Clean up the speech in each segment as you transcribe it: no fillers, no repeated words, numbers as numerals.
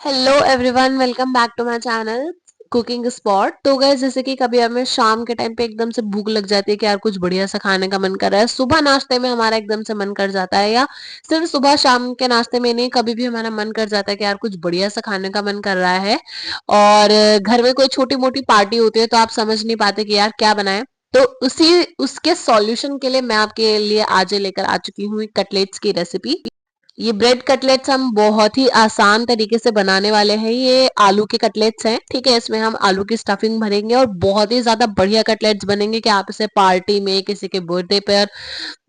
Hello everyone, welcome back to my channel cooking spot. तो गए जैसे कि कभी हमें शाम के टाइम पे एकदम से भूख लग जाती है कि यार कुछ बढ़िया सा खाने का मन कर रहा है। सुबह नाश्ते में हमारा एकदम से मन कर जाता है, या सिर्फ सुबह शाम के नाश्ते में नहीं, कभी भी हमारा मन कर जाता है कि यार कुछ बढ़िया सा खाने का मन कर रहा है। और घर में कोई छोटी मोटी पार्टी होती है तो आप समझ नहीं पाते कि यार क्या बनाए। तो उसी उसके सॉल्यूशन के लिए मैं आपके लिए आज लेकर आ चुकी हूँ कटलेट्स की रेसिपी। ये ब्रेड कटलेट्स हम बहुत ही आसान तरीके से बनाने वाले हैं। ये आलू के कटलेट्स हैं, ठीक है। इसमें हम आलू की स्टफिंग भरेंगे और बहुत ही ज्यादा बढ़िया कटलेट्स बनेंगे कि आप इसे पार्टी में, किसी के बर्थडे पर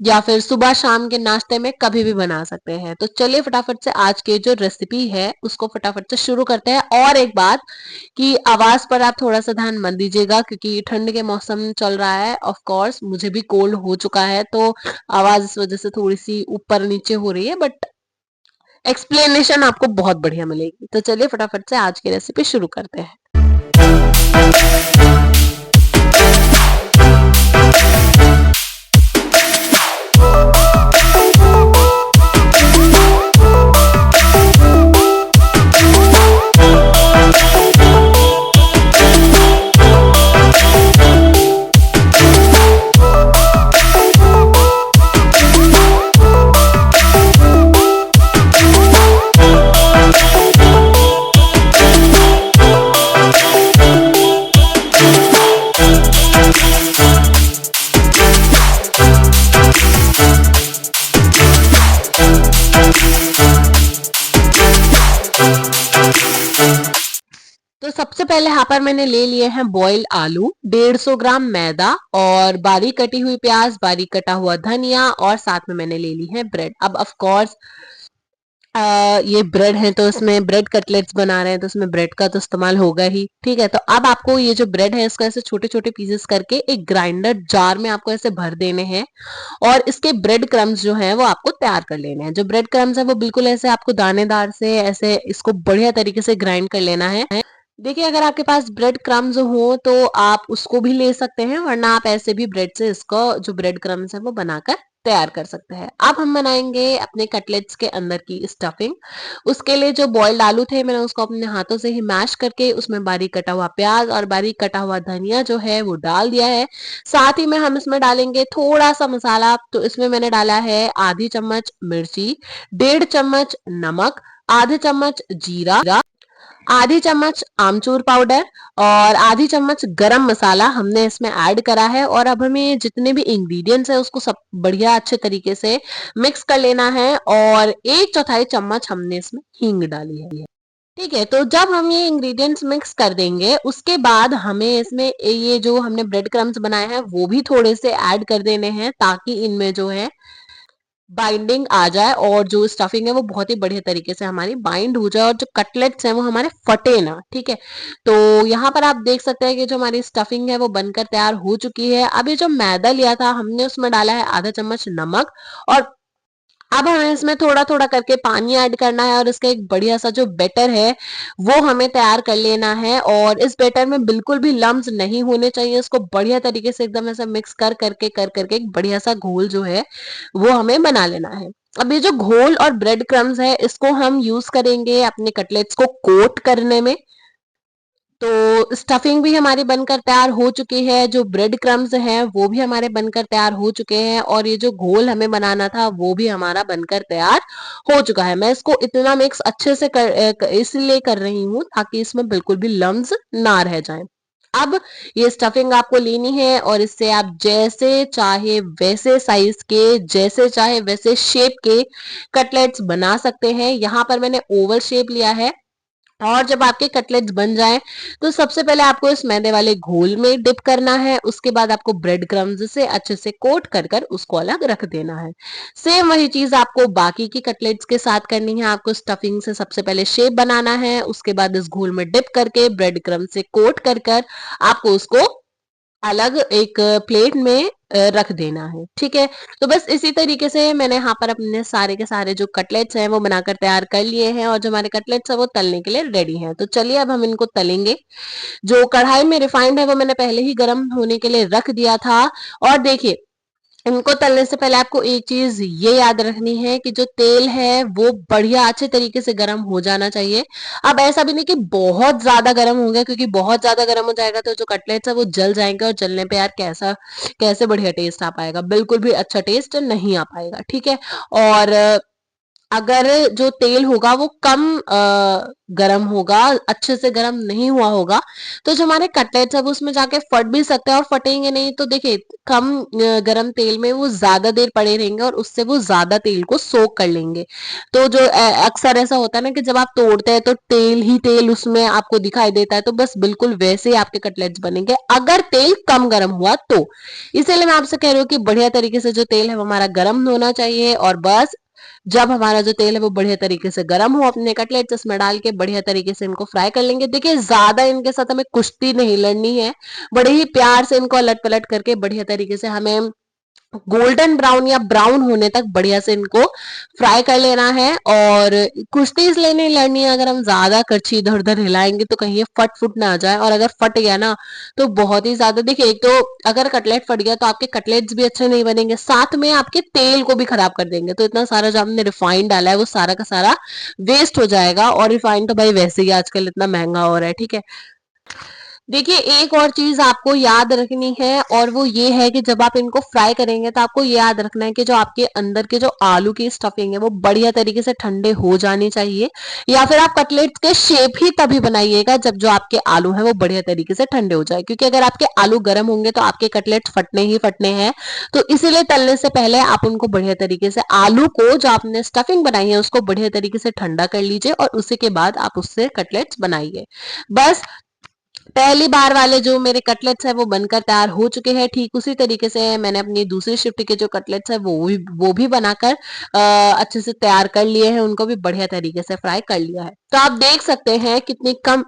या फिर सुबह शाम के नाश्ते में कभी भी बना सकते हैं। तो चलिए फटाफट से आज की जो रेसिपी है उसको फटाफट से शुरू करते हैं। और एक बात कि आवाज पर आप थोड़ा सा ध्यान मत दीजिएगा क्योंकि ठंड के मौसम चल रहा है। ऑफ कोर्स मुझे भी कोल्ड हो चुका है, तो आवाज इस वजह से थोड़ी सी ऊपर नीचे हो रही है, बट एक्सप्लेनेशन आपको बहुत बढ़िया मिलेगी। तो चलिए फटाफट से आज की रेसिपी शुरू करते हैं। तो सबसे पहले यहाँ पर मैंने ले लिए हैं बॉइल्ड आलू, 150 ग्राम मैदा और बारीक कटी हुई प्याज, बारीक कटा हुआ धनिया और साथ में मैंने ले ली है ब्रेड। अब ऑफ कोर्स ये ब्रेड है तो इसमें ब्रेड कटलेट्स बना रहे हैं तो इसमें ब्रेड का तो इस्तेमाल होगा ही, ठीक है। तो अब आपको ये जो ब्रेड है इसको ऐसे छोटे छोटे पीसेस करके एक ग्राइंडर जार में आपको ऐसे भर देने हैं और इसके ब्रेड क्रम्स जो है वो आपको तैयार कर लेने हैं। जो ब्रेड क्रम्स है वो बिल्कुल ऐसे आपको दानेदार से ऐसे इसको बढ़िया तरीके से ग्राइंड कर लेना है। देखिए, अगर आपके पास ब्रेड क्रम्स हो तो आप उसको भी ले सकते हैं, वरना आप ऐसे भी ब्रेड से इसको जो ब्रेड क्रम्स है वो बनाकर तैयार कर सकते हैं। अब हम बनाएंगे अपने कटलेट्स के अंदर की स्टफिंग। उसके लिए जो बॉइल्ड आलू थे मैंने उसको अपने हाथों से ही मैश करके उसमें बारीक कटा हुआ प्याज और बारीक कटा हुआ धनिया जो है वो डाल दिया है। साथ ही में हम इसमें डालेंगे थोड़ा सा मसाला। तो इसमें मैंने डाला है आधी चम्मच मिर्ची, 1.5 चम्मच नमक, आधे चम्मच जीरा, आधी चम्मच आमचूर पाउडर और आधी चम्मच गरम मसाला हमने इसमें ऐड करा है। और अब हमें जितने भी इंग्रेडिएंट्स है उसको सब बढ़िया अच्छे तरीके से मिक्स कर लेना है। और 1/4 चम्मच हमने इसमें हींग डाली है, ठीक है। तो जब हम ये इंग्रेडिएंट्स मिक्स कर देंगे उसके बाद हमें इसमें ये जो हमने ब्रेड क्रम्स बनाए हैं वो भी थोड़े से ऐड कर देने हैं ताकि इनमें जो है बाइंडिंग आ जाए और जो स्टफिंग है वो बहुत ही बढ़िया तरीके से हमारी बाइंड हो जाए और जो कटलेट्स हैं वो हमारे फटे ना, ठीक है। तो यहाँ पर आप देख सकते हैं कि जो हमारी स्टफिंग है वो बनकर तैयार हो चुकी है। अब ये जो मैदा लिया था हमने उसमें डाला है आधा चम्मच नमक और अब हमें इसमें थोड़ा थोड़ा करके पानी ऐड करना है और इसका एक बढ़िया सा जो बैटर है वो हमें तैयार कर लेना है। और इस बैटर में बिल्कुल भी लम्स नहीं होने चाहिए। इसको बढ़िया तरीके से एकदम ऐसा मिक्स कर करके एक बढ़िया सा घोल जो है वो हमें बना लेना है। अब ये जो घोल और ब्रेड क्रम्स है इसको हम यूज करेंगे अपने कटलेट्स को कोट करने में। तो स्टफिंग भी हमारी बनकर तैयार हो चुकी है, जो ब्रेड क्रम्स हैं वो भी हमारे बनकर तैयार हो चुके हैं और ये जो घोल हमें बनाना था वो भी हमारा बनकर तैयार हो चुका है। मैं इसको इतना मिक्स अच्छे से इसलिए कर रही हूँ ताकि इसमें बिल्कुल भी लम्स ना रह जाएं। अब ये स्टफिंग आपको लेनी है और इससे आप जैसे चाहे वैसे साइज के, जैसे चाहे वैसे शेप के कटलेट्स बना सकते हैं। यहाँ पर मैंने ओवल शेप लिया है। और जब आपके कटलेट्स बन जाएं तो सबसे पहले आपको इस मैदे वाले घोल में डिप करना है। उसके बाद आपको ब्रेड क्रम्स से अच्छे से कोट कर कर उसको अलग रख देना है। सेम वही चीज आपको बाकी की कटलेट्स के साथ करनी है। आपको स्टफिंग से सबसे पहले शेप बनाना है, उसके बाद इस घोल में डिप करके ब्रेड क्रम्ब से कोट कर कर आपको उसको अलग एक प्लेट में रख देना है, ठीक है। तो बस इसी तरीके से मैंने यहाँ पर अपने सारे के सारे जो कटलेट्स हैं वो बनाकर तैयार कर लिए हैं और जो हमारे कटलेट्स हैं वो तलने के लिए रेडी हैं। तो चलिए अब हम इनको तलेंगे। जो कढ़ाई में रिफाइंड है वो मैंने पहले ही गर्म होने के लिए रख दिया था। और देखिए, इनको तलने से पहले आपको एक चीज ये याद रखनी है कि जो तेल है वो बढ़िया अच्छे तरीके से गर्म हो जाना चाहिए। अब ऐसा भी नहीं कि बहुत ज्यादा गर्म हो गया, क्योंकि बहुत ज्यादा गर्म हो जाएगा तो जो कटलेट्स है वो जल जाएंगे, और जलने पे यार कैसा कैसे बढ़िया टेस्ट आ पाएगा, बिल्कुल भी अच्छा टेस्ट नहीं आ पाएगा, ठीक है। और अगर जो तेल होगा वो कम गरम होगा, अच्छे से गरम नहीं हुआ होगा, तो जो हमारे कटलेट्स है वो उसमें जाके फट भी सकते हैं, और फटेंगे नहीं तो देखिए कम गरम तेल में वो ज्यादा देर पड़े रहेंगे और उससे वो ज्यादा तेल को सोक कर लेंगे। तो जो अक्सर ऐसा होता है ना कि जब आप तोड़ते हैं तो तेल ही तेल उसमें आपको दिखाई देता है, तो बस बिल्कुल वैसे ही आपके कटलेट्स बनेंगे अगर तेल कम गरम हुआ तो। इसीलिए मैं आपसे कह रही हूँ कि बढ़िया तरीके से जो तेल है वो हमारा गरम होना चाहिए, और बस जब हमारा जो तेल है वो बढ़िया तरीके से गर्म हो, अपने कटलेट्स इसमें डाल के बढ़िया तरीके से इनको फ्राई कर लेंगे। देखिए ज्यादा इनके साथ हमें कुश्ती नहीं लड़नी है, बड़े ही प्यार से इनको अलट पलट करके बढ़िया तरीके से हमें गोल्डन ब्राउन या ब्राउन होने तक बढ़िया से इनको फ्राई कर लेना है। और कुश्ती इसलिए नहीं लड़नी है, अगर हम ज्यादा करछी इधर उधर हिलाएंगे तो कहीं ये फट फुट ना आ जाए, और अगर फट गया ना तो बहुत ही ज्यादा, देखिए एक तो अगर कटलेट फट गया तो आपके कटलेट्स भी अच्छे नहीं बनेंगे, साथ में आपके तेल को भी खराब कर देंगे, तो इतना सारा जो हमने रिफाइंड डाला है वो सारा का सारा वेस्ट हो जाएगा, और रिफाइंड तो भाई वैसे ही आजकल इतना महंगा हो रहा है, ठीक है। देखिए एक और चीज आपको याद रखनी है, और वो ये है कि जब आप इनको फ्राई करेंगे तो आपको ये याद रखना है कि जो आपके अंदर के जो आलू की स्टफिंग है वो बढ़िया तरीके से ठंडे हो जानी चाहिए, या फिर आप कटलेट्स के शेप ही तभी बनाइएगा जब जो आपके आलू है वो बढ़िया तरीके से ठंडे हो जाए, क्योंकि अगर आपके आलू गर्म होंगे तो आपके कटलेट्स फटने ही फटने हैं। तो इसीलिए तलने से पहले आप उनको बढ़िया तरीके से, आलू को जो आपने स्टफिंग बनाई है उसको बढ़िया तरीके से ठंडा कर लीजिए, और उसी के बाद आप उससे कटलेट्स बनाइए। बस पहली बार वाले जो मेरे कटलेट्स है वो बनकर तैयार हो चुके हैं, ठीक उसी तरीके से मैंने अपनी दूसरी शिफ्ट के जो कटलेट्स है वो भी बनाकर अच्छे से तैयार कर लिए हैं, उनको भी बढ़िया तरीके से फ्राई कर लिया है। तो आप देख सकते हैं कितनी कम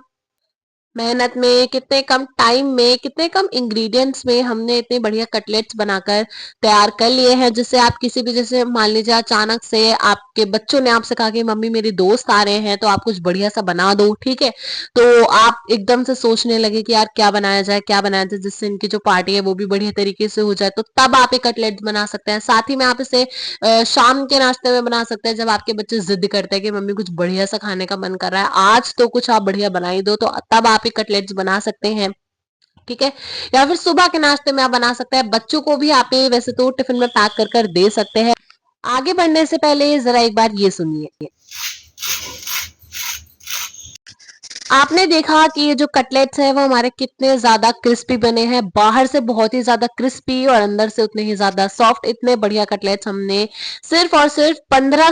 मेहनत में, कितने कम टाइम में, कितने कम इंग्रेडिएंट्स में हमने इतने बढ़िया कटलेट्स बनाकर तैयार कर लिए हैं, जिससे आप किसी भी, जैसे मान लीजिए अचानक से आपके बच्चों ने आपसे कहा कि मम्मी मेरे दोस्त आ रहे हैं तो आप कुछ बढ़िया सा बना दो, ठीक है। तो आप एकदम से सोचने लगे कि यार क्या बनाया जाए, क्या बनाया जाए जिससे इनकी जो पार्टी है वो भी बढ़िया तरीके से हो जाए, तो तब आप ये कटलेट्स बना सकते हैं। साथ ही में आप इसे शाम के नाश्ते में बना सकते हैं, जब आपके बच्चे जिद करते हैं कि मम्मी कुछ बढ़िया सा खाने का मन कर रहा है आज, तो कुछ आप बढ़िया बना ही दो, तो तब आप ये कटलेट्स बना सकते हैं, ठीक है। या फिर सुबह के नाश्ते में आप बना सकते हैं, बच्चों को भी आप ये वैसे तो टिफिन में पैक कर दे सकते हैं। आगे बढ़ने से पहले जरा एक बार ये सुनिए। आपने देखा कि ये जो कटलेट्स है वो हमारे कितने ज्यादा क्रिस्पी बने हैं, बाहर से बहुत ही ज्यादा क्रिस्पी और अंदर से उतने ही ज्यादा सॉफ्ट। इतने बढ़िया कटलेट्स हमने सिर्फ और सिर्फ 15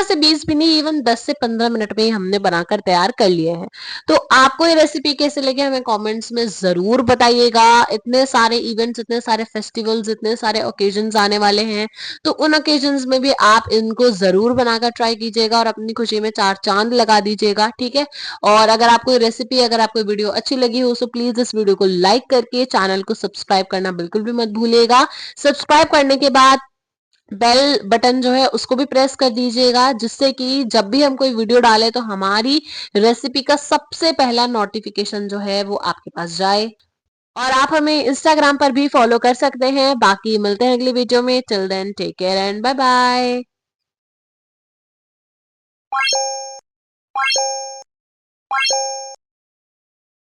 से 20 भी नहीं, इवन 10 से 15 मिनट में ही हमने बनाकर तैयार कर लिए हैं। तो आपको ये रेसिपी कैसे लगे हमें कमेंट्स में जरूर बताइएगा। इतने सारे इवेंट्स, इतने सारे फेस्टिवल्स, इतने सारे ओकेजन्स आने वाले हैं, तो उन ओकेजन्स में भी आप इनको जरूर बनाकर ट्राई कीजिएगा और अपनी खुशी में चार चांद लगा दीजिएगा, ठीक है। और अगर आपको ये रेसिपी, अगर आपको वीडियो अच्छी लगी हो तो प्लीज इस वीडियो को लाइक करके चैनल को सब्सक्राइब करना बिल्कुल भी मत भूलिएगा। सब्सक्राइब करने के बाद बेल बटन जो है उसको भी प्रेस कर दीजिएगा, जिससे कि जब भी हम कोई वीडियो डालें तो हमारी रेसिपी का सबसे पहला नोटिफिकेशन जो है वो आपके पास जाए। और आप हमें इंस्टाग्राम पर भी फॉलो कर सकते हैं। बाकी मिलते हैं अगली वीडियो में। Till then take care and bye bye.